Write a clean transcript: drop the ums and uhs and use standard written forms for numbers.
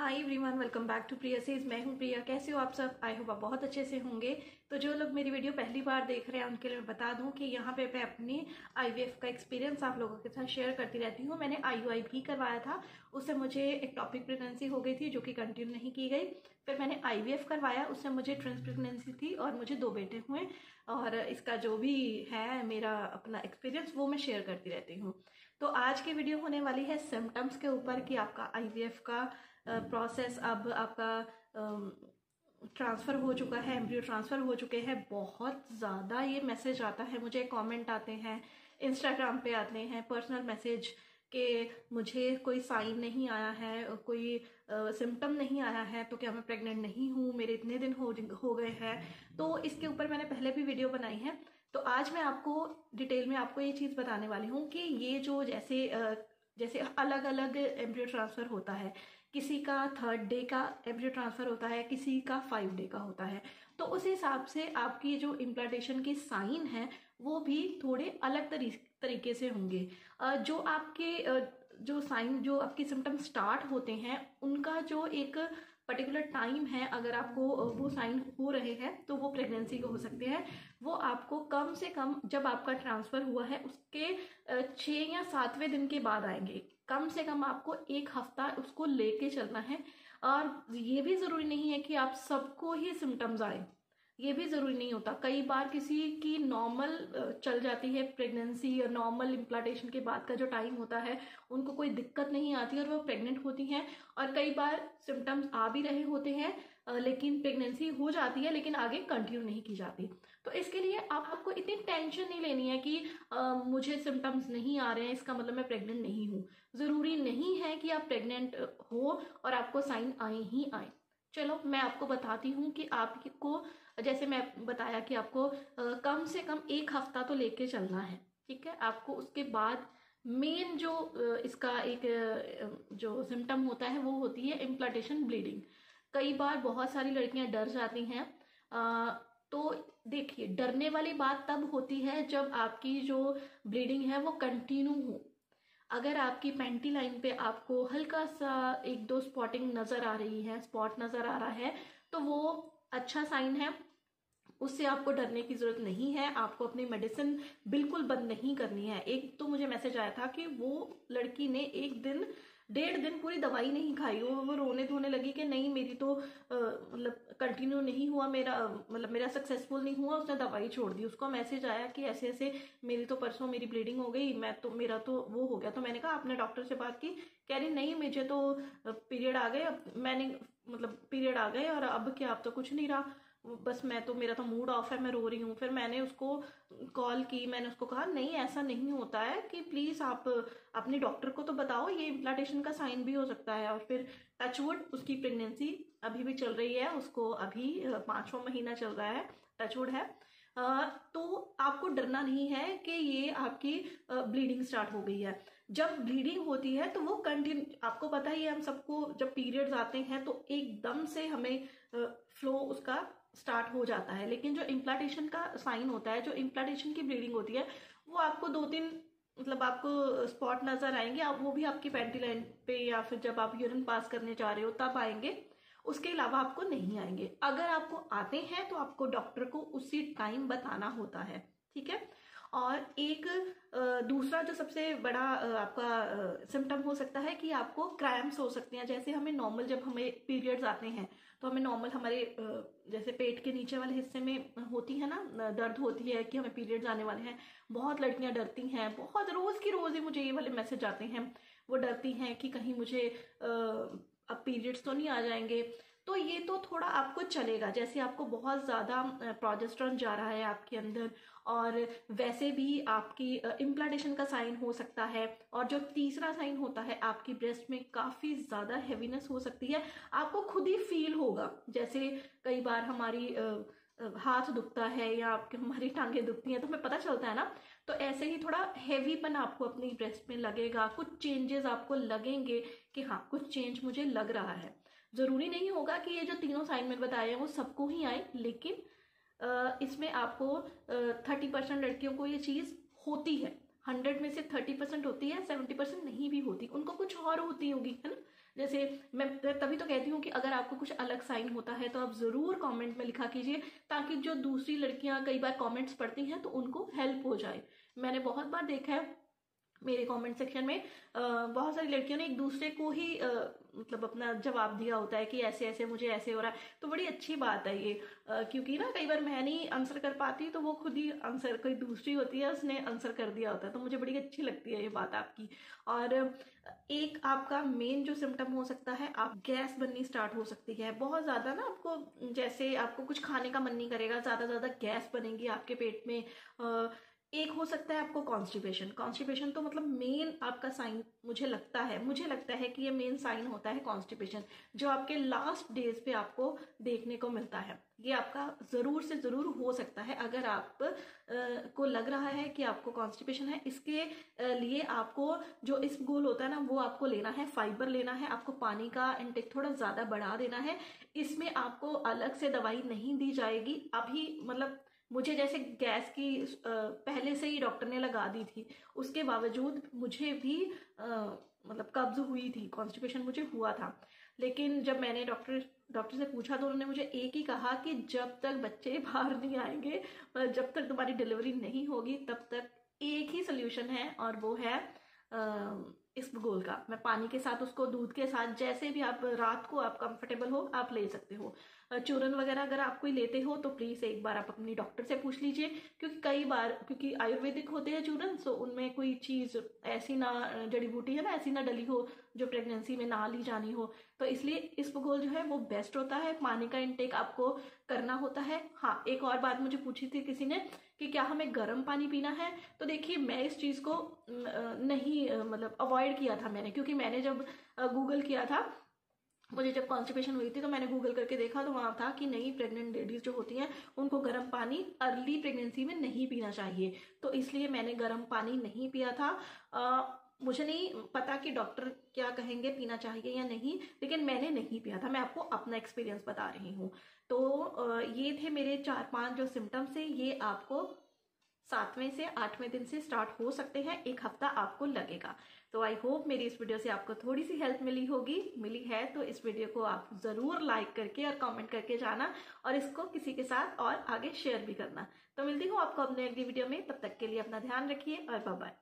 Hi everyone, welcome back to Priya says. मैं हूं प्रिया। कैसे हो आप सब? आई होप आप बहुत अच्छे से होंगे। तो जो लोग मेरी वीडियो पहली बार देख रहे हैं उनके लिए मैं बता दूं कि यहाँ पे मैं अपनी आईवीएफ का एक्सपीरियंस आप लोगों के साथ शेयर करती रहती हूँ। मैंने आईयूआई भी करवाया था, उससे मुझे एक टॉपिक प्रेगनेंसी हो गई थी जो कि कंटिन्यू नहीं की गई। फिर मैंने आईवीएफ करवाया, उससे मुझे ट्विंस प्रेगनेंसी थी और मुझे 2 बेटे हुए। और इसका जो भी है मेरा अपना एक्सपीरियंस वो मैं शेयर करती रहती हूँ। तो आज की वीडियो होने वाली है सिम्टम्स के ऊपर कि आपका आईवीएफ का प्रोसेस अब आपका ट्रांसफ़र हो चुका है, एम्ब्रियो ट्रांसफ़र हो चुके हैं। बहुत ज़्यादा ये मैसेज आता है मुझे, कमेंट आते हैं, इंस्टाग्राम पे आते हैं पर्सनल मैसेज कि मुझे कोई साइन नहीं आया है, कोई सिम्टम नहीं आया है, तो क्या मैं प्रेग्नेंट नहीं हूँ, मेरे इतने दिन हो गए हैं। तो इसके ऊपर मैंने पहले भी वीडियो बनाई है। तो आज मैं आपको डिटेल में आपको ये चीज़ बताने वाली हूँ कि ये जो जैसे अलग अलग एम्ब्रियो ट्रांसफ़र होता है, किसी का 3rd डे का एम्ब्रियो ट्रांसफ़र होता है, किसी का 5 डे का होता है। तो उस हिसाब से आपकी जो इम्प्लांटेशन के साइन है वो भी थोड़े अलग तरीके से होंगे। जो आपके जो साइन, जो आपके सिम्टम स्टार्ट होते हैं, उनका जो एक पर्टिकुलर टाइम है, अगर आपको वो साइन हो रहे हैं तो वो प्रेगनेंसी के हो सकते हैं। वो आपको कम से कम जब आपका ट्रांसफ़र हुआ है उसके 6 या 7वें दिन के बाद आएंगे। कम से कम आपको 1 हफ्ता उसको लेके चलना है। और ये भी ज़रूरी नहीं है कि आप सबको ही सिम्टम्स आए, ये भी ज़रूरी नहीं होता। कई बार किसी की नॉर्मल चल जाती है प्रेगनेंसी, और नॉर्मल इम्प्लांटेशन के बाद का जो टाइम होता है उनको कोई दिक्कत नहीं आती और वो प्रेग्नेंट होती हैं। और कई बार सिम्टम्स आ भी रहे होते हैं लेकिन प्रेगनेंसी हो जाती है, लेकिन आगे कंटिन्यू नहीं की जाती। तो इसके लिए आपको इतनी टेंशन नहीं लेनी है कि मुझे सिम्टम्स नहीं आ रहे हैं इसका मतलब मैं प्रेग्नेंट नहीं हूँ। ज़रूरी नहीं है कि आप प्रेग्नेंट हो और आपको साइन आए ही आए। चलो मैं आपको बताती हूँ कि आपको, जैसे मैं बताया कि आपको कम से कम 1 हफ्ता तो लेके चलना है, ठीक है। आपको उसके बाद मेन जो इसका एक जो सिम्टम होता है वो होती है इम्प्लांटेशन ब्लीडिंग। कई बार बहुत सारी लड़कियां डर जाती हैं। तो देखिए, डरने वाली बात तब होती है जब आपकी जो ब्लीडिंग है वो कंटिन्यू हो। अगर आपकी पैंटी लाइन पे आपको हल्का सा 1-2 स्पॉटिंग नजर आ रही है, स्पॉट नजर आ रहा है, तो वो अच्छा साइन है। उससे आपको डरने की जरूरत नहीं है। आपको अपनी मेडिसिन बिल्कुल बंद नहीं करनी है। एक तो मुझे मैसेज आया था कि वो लड़की ने 1-1.5 दिन पूरी दवाई नहीं खाई, वो रोने धोने लगी कि नहीं मेरी तो मतलब कंटिन्यू नहीं हुआ, मेरा मतलब मेरा सक्सेसफुल नहीं हुआ, उसने दवाई छोड़ दी। उसको मैसेज आया कि ऐसे ऐसे मेरी तो परसों मेरी ब्लीडिंग हो गई, मेरा तो वो हो गया। तो मैंने कहा आपने डॉक्टर से बात की? कह रही नहीं, मुझे तो पीरियड आ गए, अब मैंने मतलब पीरियड आ गए और अब क्या, अब तो कुछ नहीं रहा, बस मेरा तो मूड ऑफ है, मैं रो रही हूँ। फिर मैंने उसको कॉल की, मैंने उसको कहा नहीं ऐसा नहीं होता है, कि प्लीज आप अपने डॉक्टर को तो बताओ, ये इम्प्लांटेशन का साइन भी हो सकता है। और फिर टचवुड उसकी प्रेगनेंसी अभी भी चल रही है, उसको अभी 5वां महीना चल रहा है, टचवुड है। तो आपको डरना नहीं है कि ये आपकी ब्लीडिंग स्टार्ट हो गई है। जब ब्लीडिंग होती है तो वो कंटिन्यू, आपको पता ही है, हम सबको जब पीरियड्स आते हैं तो एकदम से हमें फ्लो उसका स्टार्ट हो जाता है। लेकिन जो इम्प्लांटेशन का साइन होता है, जो इम्प्लांटेशन की ब्लीडिंग होती है, वो आपको 2-3 मतलब आपको स्पॉट नजर आएंगे। अब वो भी आपकी पैंटी लाइन पे या फिर जब आप यूरिन पास करने जा रहे हो तब आएंगे, उसके अलावा आपको नहीं आएंगे। अगर आपको आते हैं तो आपको डॉक्टर को उसी टाइम बताना होता है, ठीक है। और एक दूसरा जो सबसे बड़ा आपका सिम्टम हो सकता है कि आपको क्रैम्प्स हो सकते हैं। जैसे हमें नॉर्मल जब हमें पीरियड्स आते हैं तो हमें नॉर्मल हमारे जैसे पेट के नीचे वाले हिस्से में होती है ना दर्द होती है कि हमें पीरियड्स आने वाले हैं। बहुत लड़कियां डरती हैं, बहुत रोज की रोज ही मुझे ये वाले मैसेज आते हैं। वो डरती हैं कि कहीं मुझे अब पीरियड्स तो नहीं आ जाएंगे। तो ये तो थोड़ा आपको चलेगा, जैसे आपको बहुत ज्यादा प्रोजेस्टेरोन जा रहा है आपके अंदर, और वैसे भी आपकी इम्प्लांटेशन का साइन हो सकता है। और जो तीसरा साइन होता है, आपकी ब्रेस्ट में काफी ज्यादा हेवीनेस हो सकती है। आपको खुद ही फील होगा, जैसे कई बार हमारी हाथ दुखता है या आपके हमारी टांगे दुखती हैं तो हमें पता चलता है ना। तो ऐसे ही थोड़ा हेवीपन आपको अपनी ब्रेस्ट में लगेगा, कुछ चेंजेस आपको लगेंगे कि हाँ कुछ चेंज मुझे लग रहा है। जरूरी नहीं होगा कि ये जो तीनों साइन मैंने बताए हैं वो सबको ही आए, लेकिन इसमें आपको 30% लड़कियों को ये चीज होती है। 100 में से 30% होती है, 70% नहीं भी होती, उनको कुछ और होती होगी, है ना। जैसे मैं तभी तो कहती हूँ कि अगर आपको कुछ अलग साइन होता है तो आप ज़रूर कमेंट में लिखा कीजिए, ताकि जो दूसरी लड़कियां कई बार कमेंट्स पढ़ती हैं तो उनको हेल्प हो जाए। मैंने बहुत बार देखा है मेरे कमेंट सेक्शन में बहुत सारी लड़कियों ने एक दूसरे को ही मतलब अपना जवाब दिया होता है कि ऐसे ऐसे मुझे ऐसे हो रहा है। तो बड़ी अच्छी बात है ये, क्योंकि ना कई बार मैं नहीं आंसर कर पाती तो वो खुद ही आंसर, कोई दूसरी होती है उसने आंसर कर दिया होता है। तो मुझे बड़ी अच्छी लगती है ये बात आपकी। और एक आपका मेन जो सिम्टम हो सकता है, आप गैस बननी स्टार्ट हो सकती है बहुत ज़्यादा ना, आपको जैसे आपको कुछ खाने का मन नहीं करेगा, ज़्यादा गैस बनेगी आपके पेट में। एक हो सकता है आपको कॉन्स्टिपेशन। कॉन्स्टिपेशन तो मतलब मेन आपका साइन मुझे लगता है कि ये मेन साइन होता है कॉन्स्टिपेशन, जो आपके लास्ट डेज पे आपको देखने को मिलता है। ये आपका ज़रूर से ज़रूर हो सकता है। अगर आप को लग रहा है कि आपको कॉन्स्टिपेशन है, इसके लिए आपको जो इसबगोल होता है ना, वो आपको लेना है, फाइबर लेना है, आपको पानी का इंटेक थोड़ा ज़्यादा बढ़ा देना है। इसमें आपको अलग से दवाई नहीं दी जाएगी अभी। मतलब मुझे जैसे गैस की पहले से ही डॉक्टर ने लगा दी थी, उसके बावजूद मुझे भी मतलब कब्ज हुई थी, कॉन्स्टिपेशन मुझे हुआ था। लेकिन जब मैंने डॉक्टर से पूछा तो उन्होंने मुझे एक ही कहा कि जब तक बच्चे बाहर नहीं आएंगे, जब तक तुम्हारी डिलीवरी नहीं होगी, तब तक एक ही सोल्यूशन है, और वो है इसबगोल का। मैं पानी के साथ उसको, दूध के साथ, जैसे भी आप रात को आप कंफर्टेबल हो आप ले सकते हो। चूरन वगैरह अगर आप कोई लेते हो तो प्लीज़ एक बार आप अपनी डॉक्टर से पूछ लीजिए, क्योंकि कई बार क्योंकि आयुर्वेदिक होते हैं चूरन, तो उनमें कोई चीज़ ऐसी ना, जड़ी बूटी है ना, ऐसी ना डली हो जो प्रेगनेंसी में ना ली जानी हो। तो इसलिए इसबगोल जो है वो बेस्ट होता है। पानी का इंटेक आपको करना होता है। हाँ, एक और बात मुझे पूछी थी किसी ने कि क्या हमें गर्म पानी पीना है। तो देखिए, मैं इस चीज़ को नहीं मतलब अवॉइड किया था मैंने, क्योंकि मैंने जब गूगल किया था, मुझे जब कॉन्स्टिपेशन हुई थी तो मैंने गूगल करके देखा तो वहाँ था कि नहीं, प्रेग्नेंट लेडीज जो होती हैं उनको गर्म पानी अर्ली प्रेगनेंसी में नहीं पीना चाहिए। तो इसलिए मैंने गर्म पानी नहीं पिया था। मुझे नहीं पता कि डॉक्टर क्या कहेंगे, पीना चाहिए या नहीं, लेकिन मैंने नहीं पिया था। मैं आपको अपना एक्सपीरियंस बता रही हूँ। तो ये थे मेरे 4-5 जो सिम्टम्स थे। ये आपको 7वें से 8वें दिन से स्टार्ट हो सकते हैं, 1 हफ्ता आपको लगेगा। तो आई होप मेरी इस वीडियो से आपको थोड़ी सी हेल्प मिली है तो इस वीडियो को आप ज़रूर लाइक करके और कमेंट करके जाना, और इसको किसी के साथ और आगे शेयर भी करना। तो मिलती हूँ आपको अपने अगली वीडियो में, तब तक के लिए अपना ध्यान रखिए और बाय बाय।